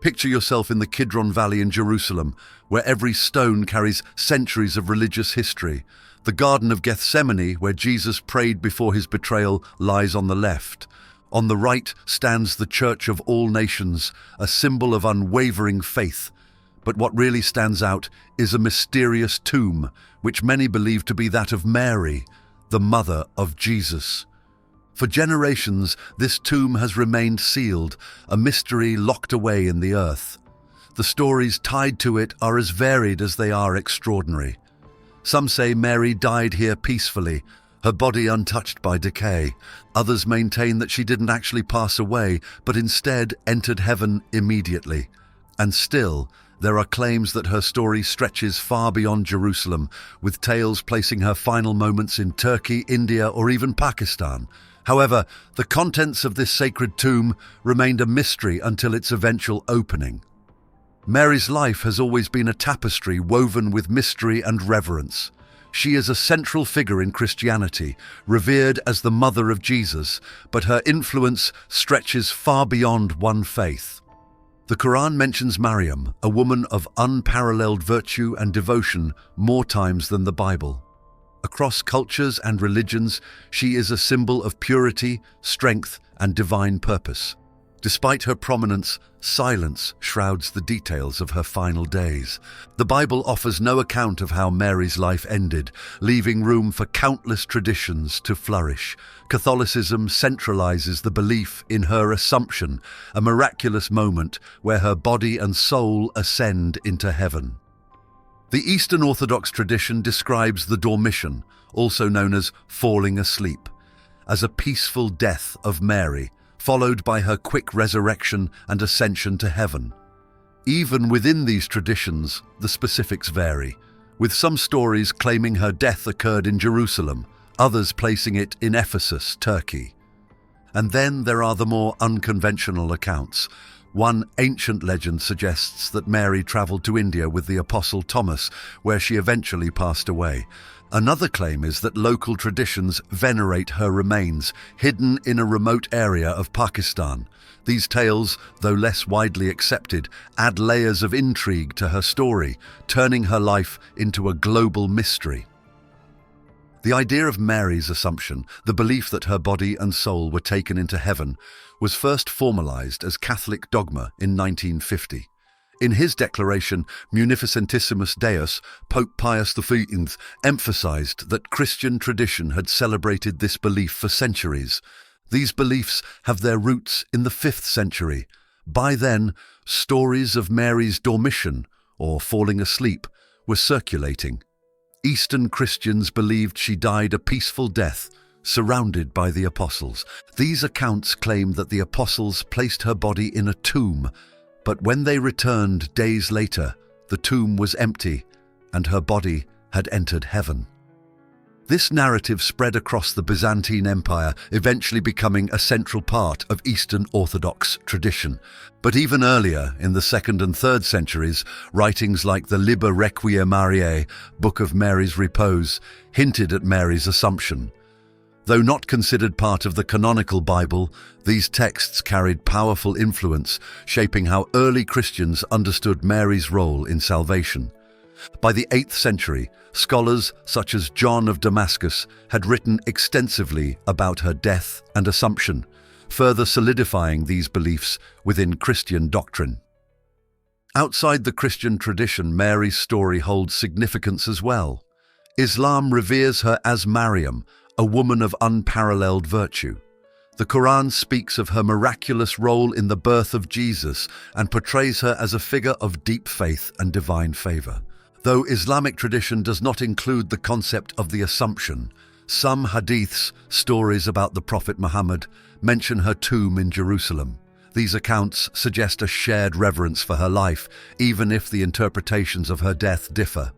Picture yourself in the Kidron Valley in Jerusalem, where every stone carries centuries of religious history. The Garden of Gethsemane, where Jesus prayed before his betrayal, lies on the left. On the right stands the Church of all nations, a symbol of unwavering faith. But what really stands out is a mysterious tomb, which many believe to be that of Mary, the mother of Jesus. For generations, this tomb has remained sealed, a mystery locked away in the earth. The stories tied to it are as varied as they are extraordinary. Some say Mary died here peacefully, her body untouched by decay. Others maintain that she didn't actually pass away, but instead entered heaven immediately. And still, there are claims that her story stretches far beyond Jerusalem, with tales placing her final moments in Turkey, India, or even Pakistan. However, the contents of this sacred tomb remained a mystery until its eventual opening. Mary's life has always been a tapestry woven with mystery and reverence. She is a central figure in Christianity, revered as the mother of Jesus, but her influence stretches far beyond one faith. The Quran mentions Maryam, a woman of unparalleled virtue and devotion, more times than the Bible. Across cultures and religions, she is a symbol of purity, strength, and divine purpose. Despite her prominence, silence shrouds the details of her final days. The Bible offers no account of how Mary's life ended, leaving room for countless traditions to flourish. Catholicism centralizes the belief in her Assumption, a miraculous moment where her body and soul ascend into heaven. The Eastern Orthodox tradition describes the Dormition, also known as falling asleep, as a peaceful death of Mary, followed by her quick resurrection and ascension to heaven. Even within these traditions, the specifics vary, with some stories claiming her death occurred in Jerusalem, others placing it in Ephesus, Turkey. And then there are the more unconventional accounts. One ancient legend suggests that Mary traveled to India with the Apostle Thomas, where she eventually passed away. Another claim is that local traditions venerate her remains, hidden in a remote area of Pakistan. These tales, though less widely accepted, add layers of intrigue to her story, turning her life into a global mystery. The idea of Mary's Assumption, the belief that her body and soul were taken into heaven, was first formalized as Catholic dogma in 1950. In his declaration, Munificentissimus Deus, Pope Pius V emphasized that Christian tradition had celebrated this belief for centuries. These beliefs have their roots in the 5th century. By then, stories of Mary's dormition, or falling asleep, were circulating. Eastern Christians believed she died a peaceful death, surrounded by the apostles. These accounts claim that the apostles placed her body in a tomb, but when they returned days later, the tomb was empty and her body had entered heaven. This narrative spread across the Byzantine Empire, eventually becoming a central part of Eastern Orthodox tradition. But even earlier, in the 2nd and 3rd centuries, writings like the Liber Requiem Mariae, Book of Mary's Repose, hinted at Mary's Assumption. Though not considered part of the canonical Bible, these texts carried powerful influence, shaping how early Christians understood Mary's role in salvation. By the 8th century, scholars such as John of Damascus had written extensively about her death and Assumption, further solidifying these beliefs within Christian doctrine. Outside the Christian tradition, Mary's story holds significance as well. Islam reveres her as Maryam, a woman of unparalleled virtue. The Quran speaks of her miraculous role in the birth of Jesus and portrays her as a figure of deep faith and divine favor. Though Islamic tradition does not include the concept of the Assumption, some hadiths, stories about the Prophet Muhammad, mention her tomb in Jerusalem. These accounts suggest a shared reverence for her life, even if the interpretations of her death differ.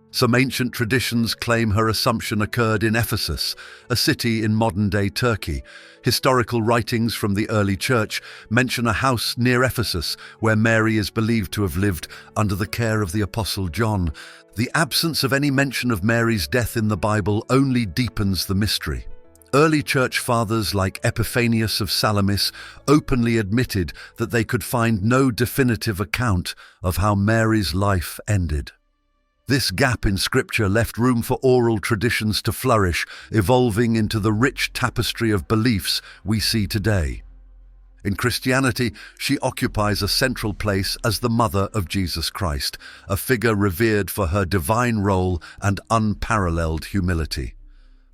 Some ancient traditions claim her Assumption occurred in Ephesus, a city in modern-day Turkey. Historical writings from the early church mention a house near Ephesus where Mary is believed to have lived under the care of the Apostle John. The absence of any mention of Mary's death in the Bible only deepens the mystery. Early church fathers like Epiphanius of Salamis openly admitted that they could find no definitive account of how Mary's life ended. This gap in scripture left room for oral traditions to flourish, evolving into the rich tapestry of beliefs we see today. In Christianity, she occupies a central place as the mother of Jesus Christ, a figure revered for her divine role and unparalleled humility.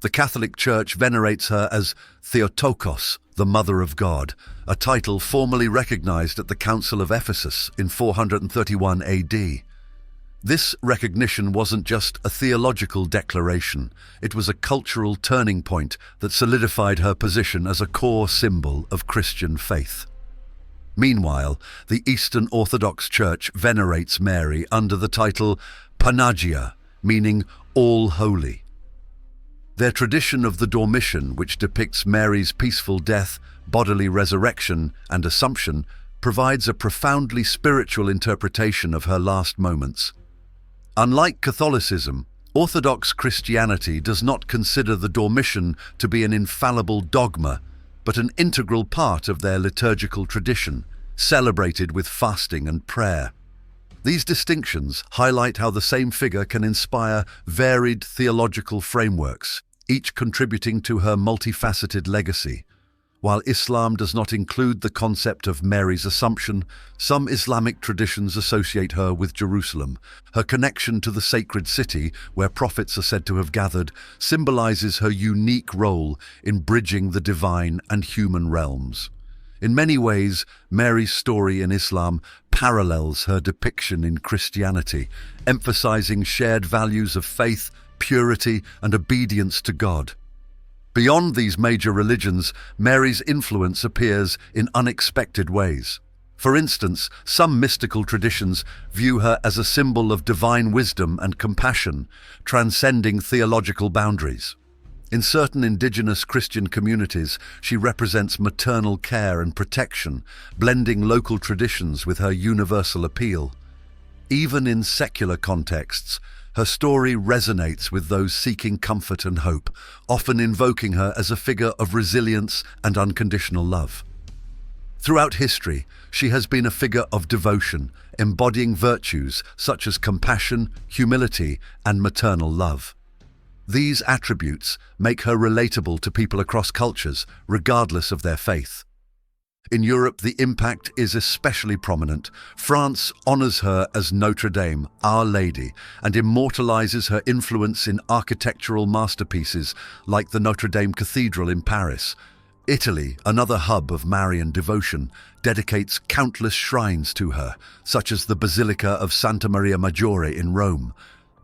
The Catholic Church venerates her as Theotokos, the Mother of God, a title formally recognized at the Council of Ephesus in 431 AD. This recognition wasn't just a theological declaration, it was a cultural turning point that solidified her position as a core symbol of Christian faith. Meanwhile, the Eastern Orthodox Church venerates Mary under the title Panagia, meaning all holy. Their tradition of the Dormition, which depicts Mary's peaceful death, bodily resurrection, and assumption, provides a profoundly spiritual interpretation of her last moments. Unlike Catholicism, Orthodox Christianity does not consider the Dormition to be an infallible dogma, but an integral part of their liturgical tradition, celebrated with fasting and prayer. These distinctions highlight how the same figure can inspire varied theological frameworks, each contributing to her multifaceted legacy. While Islam does not include the concept of Mary's Assumption, some Islamic traditions associate her with Jerusalem. Her connection to the sacred city, where prophets are said to have gathered, symbolizes her unique role in bridging the divine and human realms. In many ways, Mary's story in Islam parallels her depiction in Christianity, emphasizing shared values of faith, purity, and obedience to God. Beyond these major religions, Mary's influence appears in unexpected ways. For instance, some mystical traditions view her as a symbol of divine wisdom and compassion, transcending theological boundaries. In certain indigenous Christian communities, she represents maternal care and protection, blending local traditions with her universal appeal. Even in secular contexts, her story resonates with those seeking comfort and hope, often invoking her as a figure of resilience and unconditional love. Throughout history, she has been a figure of devotion, embodying virtues such as compassion, humility, and maternal love. These attributes make her relatable to people across cultures, regardless of their faith. In Europe, the impact is especially prominent. France honors her as Notre Dame, Our Lady, and immortalizes her influence in architectural masterpieces like the Notre Dame Cathedral in Paris. Italy, another hub of Marian devotion, dedicates countless shrines to her, such as the Basilica of Santa Maria Maggiore in Rome.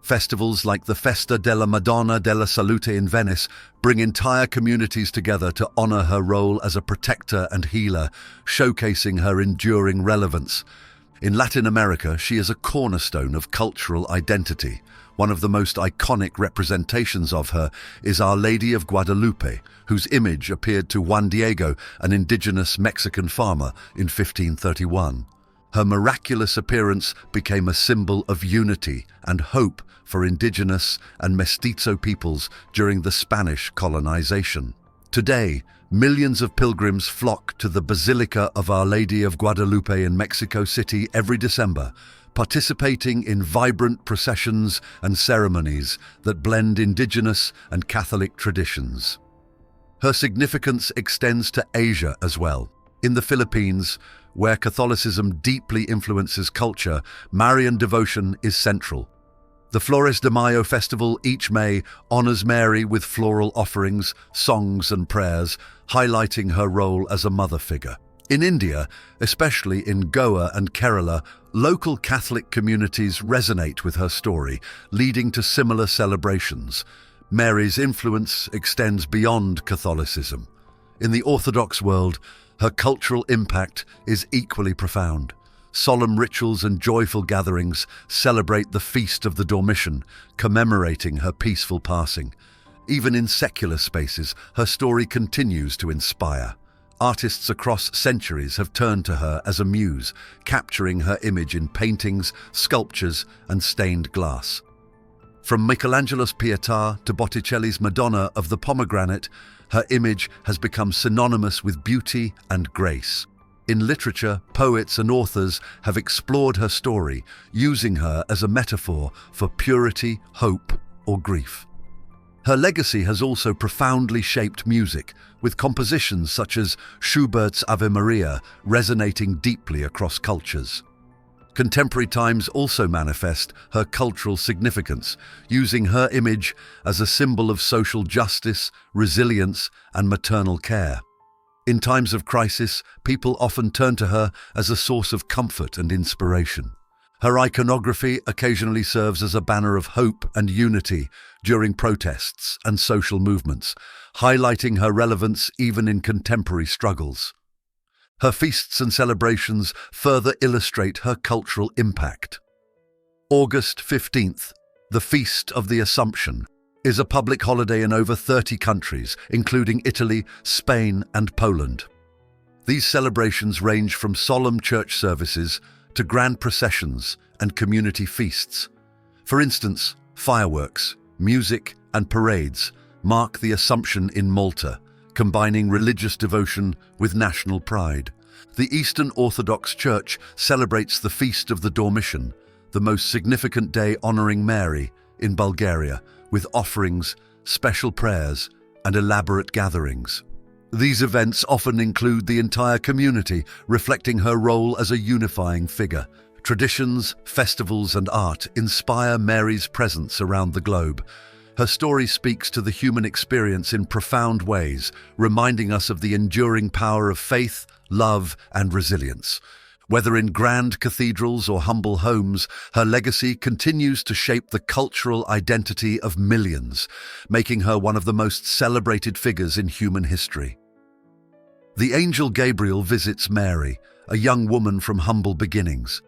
Festivals like the Festa della Madonna della Salute in Venice bring entire communities together to honor her role as a protector and healer, showcasing her enduring relevance. In Latin America, she is a cornerstone of cultural identity. One of the most iconic representations of her is Our Lady of Guadalupe, whose image appeared to Juan Diego, an indigenous Mexican farmer, in 1531. Her miraculous appearance became a symbol of unity and hope for indigenous and mestizo peoples during the Spanish colonization. Today, millions of pilgrims flock to the Basilica of Our Lady of Guadalupe in Mexico City every December, participating in vibrant processions and ceremonies that blend indigenous and Catholic traditions. Her significance extends to Asia as well. In the Philippines, where Catholicism deeply influences culture, Marian devotion is central. The Flores de Mayo festival each May honors Mary with floral offerings, songs and prayers, highlighting her role as a mother figure. In India, especially in Goa and Kerala, local Catholic communities resonate with her story, leading to similar celebrations. Mary's influence extends beyond Catholicism. In the Orthodox world, her cultural impact is equally profound. Solemn rituals and joyful gatherings celebrate the Feast of the Dormition, commemorating her peaceful passing. Even in secular spaces, her story continues to inspire. Artists across centuries have turned to her as a muse, capturing her image in paintings, sculptures, and stained glass. From Michelangelo's Pietà to Botticelli's Madonna of the Pomegranate, her image has become synonymous with beauty and grace. In literature, poets and authors have explored her story, using her as a metaphor for purity, hope, or grief. Her legacy has also profoundly shaped music, with compositions such as Schubert's Ave Maria resonating deeply across cultures. Contemporary times also manifest her cultural significance, using her image as a symbol of social justice, resilience, and maternal care. In times of crisis, people often turn to her as a source of comfort and inspiration. Her iconography occasionally serves as a banner of hope and unity during protests and social movements, highlighting her relevance even in contemporary struggles. Her feasts and celebrations further illustrate her cultural impact. August 15th, the Feast of the Assumption, is a public holiday in over 30 countries, including Italy, Spain, and Poland. These celebrations range from solemn church services to grand processions and community feasts. For instance, fireworks, music, and parades mark the Assumption in Malta, combining religious devotion with national pride. The Eastern Orthodox Church celebrates the Feast of the Dormition, the most significant day honoring Mary, in Bulgaria, with offerings, special prayers, and elaborate gatherings. These events often include the entire community, reflecting her role as a unifying figure. Traditions, festivals, and art inspire Mary's presence around the globe. Her story speaks to the human experience in profound ways, reminding us of the enduring power of faith, love, and resilience. Whether in grand cathedrals or humble homes, her legacy continues to shape the cultural identity of millions, making her one of the most celebrated figures in human history. The angel Gabriel visits Mary, a young woman from humble beginnings.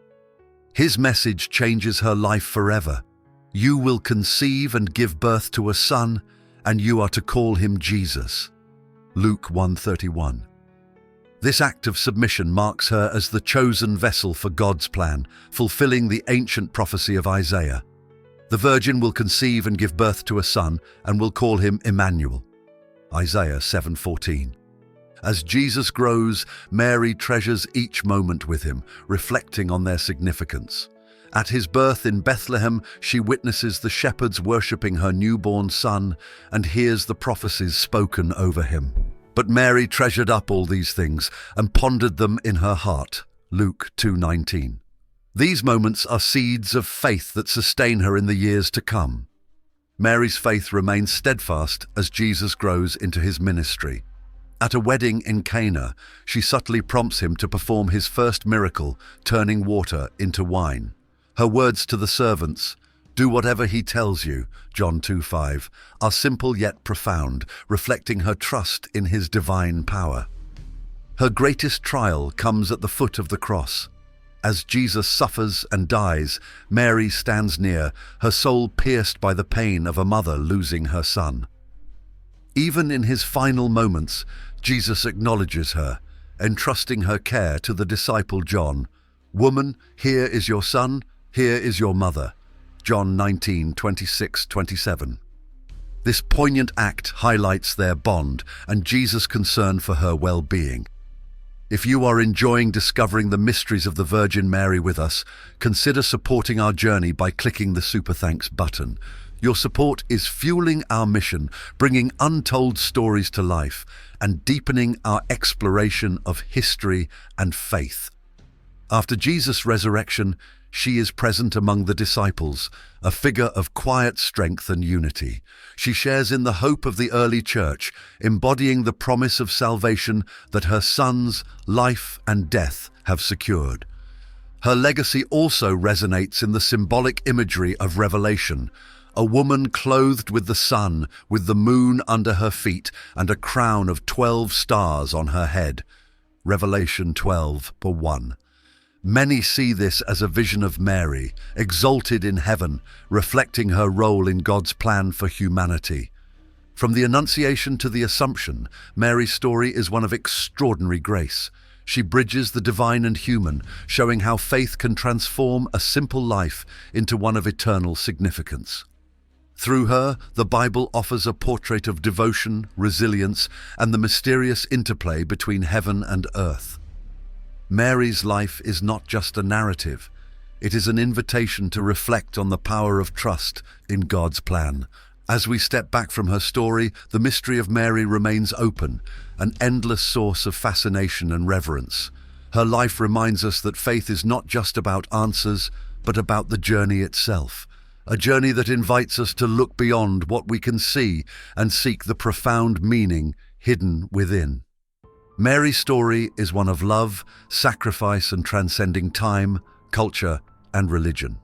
His message changes her life forever. "You will conceive and give birth to a son, and you are to call him Jesus." Luke 1:31. This act of submission marks her as the chosen vessel for God's plan, fulfilling the ancient prophecy of Isaiah. The virgin will conceive and give birth to a son, and will call him Emmanuel. Isaiah 7:14. As Jesus grows, Mary treasures each moment with him, reflecting on their significance. At his birth in Bethlehem, she witnesses the shepherds worshipping her newborn son and hears the prophecies spoken over him. But Mary treasured up all these things and pondered them in her heart. Luke 2:19. These moments are seeds of faith that sustain her in the years to come. Mary's faith remains steadfast as Jesus grows into his ministry. At a wedding in Cana, she subtly prompts him to perform his first miracle, turning water into wine. Her words to the servants, "Do whatever he tells you," John 2:5, are simple yet profound, reflecting her trust in his divine power. Her greatest trial comes at the foot of the cross. As Jesus suffers and dies, Mary stands near, her soul pierced by the pain of a mother losing her son. Even in his final moments, Jesus acknowledges her, entrusting her care to the disciple John. "Woman, here is your son, here is your mother." John 19:26-27. This poignant act highlights their bond and Jesus' concern for her well-being. If you are enjoying discovering the mysteries of the Virgin Mary with us, consider supporting our journey by clicking the Super Thanks button. Your support is fueling our mission, bringing untold stories to life, and deepening our exploration of history and faith. After Jesus' resurrection, she is present among the disciples, a figure of quiet strength and unity. She shares in the hope of the early church, embodying the promise of salvation that her son's life and death have secured. Her legacy also resonates in the symbolic imagery of Revelation, a woman clothed with the sun, with the moon under her feet, and a crown of 12 stars on her head. Revelation 12:1. Many see this as a vision of Mary, exalted in heaven, reflecting her role in God's plan for humanity. From the Annunciation to the Assumption, Mary's story is one of extraordinary grace. She bridges the divine and human, showing how faith can transform a simple life into one of eternal significance. Through her, the Bible offers a portrait of devotion, resilience, and the mysterious interplay between heaven and earth. Mary's life is not just a narrative. It is an invitation to reflect on the power of trust in God's plan. As we step back from her story, the mystery of Mary remains open, an endless source of fascination and reverence. Her life reminds us that faith is not just about answers, but about the journey itself. A journey that invites us to look beyond what we can see and seek the profound meaning hidden within. Mary's story is one of love, sacrifice, and transcending time, culture, and religion.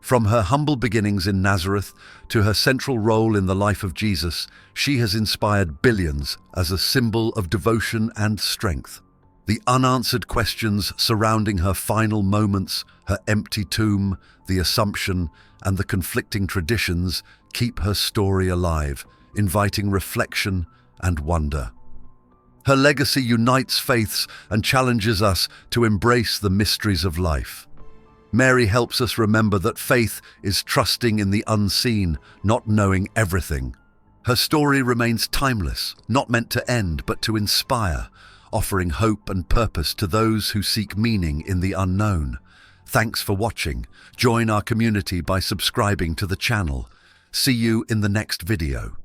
From her humble beginnings in Nazareth to her central role in the life of Jesus, she has inspired billions as a symbol of devotion and strength. The unanswered questions surrounding her final moments, her empty tomb, the Assumption, and the conflicting traditions keep her story alive, inviting reflection and wonder. Her legacy unites faiths and challenges us to embrace the mysteries of life. Mary helps us remember that faith is trusting in the unseen, not knowing everything. Her story remains timeless, not meant to end, but to inspire, offering hope and purpose to those who seek meaning in the unknown. Thanks for watching. Join our community by subscribing to the channel. See you in the next video.